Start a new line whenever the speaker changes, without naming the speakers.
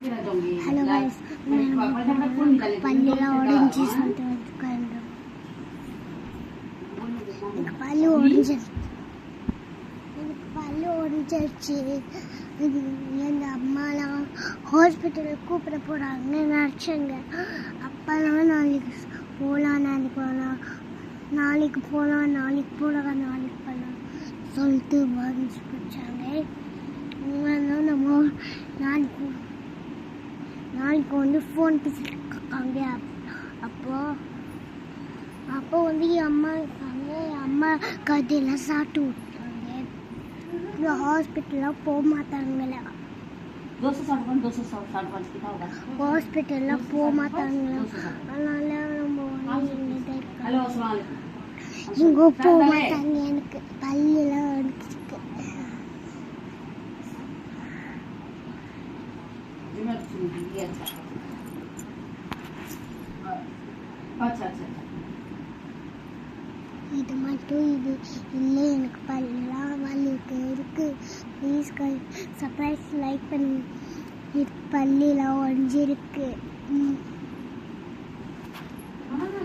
Hello guys பல்லுலாம் உடைஞ்சு சொல்லிட்டு வந்துருக்கேன். எனக்கு பல்லு உடைஞ்சிருச்சு. எங்க அம்மாலாம் ஹாஸ்பிட்டலுக்கு கூப்பிட போகிறாங்கன்னு நினச்சேங்க. அப்பாலாம் நாளைக்கு போகலாம் நாளைக்கு போகலாம் சொல்லிட்டு வந்து வச்சாங்க. நம்ம நாளைக்கு வந்து ஃபோன் பேசிட்டு இருக்காங்க. அப்போ வந்து என் அம்மா இருக்காங்க. என் அம்மா கதையெல்லாம் சாப்பிட்டு விட்டாங்க. இந்த ஹாஸ்பிட்டல்லாம் போக மாட்டாங்களா, ஹாஸ்பிட்டல்லாம் போக மாட்டாங்களா, அதனால நம்ம வந்து இங்கே போக மாட்டாங்க. எனக்கு பல்லெல்லாம் அடிச்சிருக்கு. இது மட்டும் இது இல்லை, எனக்கு பல்லெல்லாம் வலிக்கு இருக்கு. ப்ளீஸ் சர்ப்ரைஸ் லைக் பண்ணி. பல்லெல்லாம் உடஞ்சிருக்கு.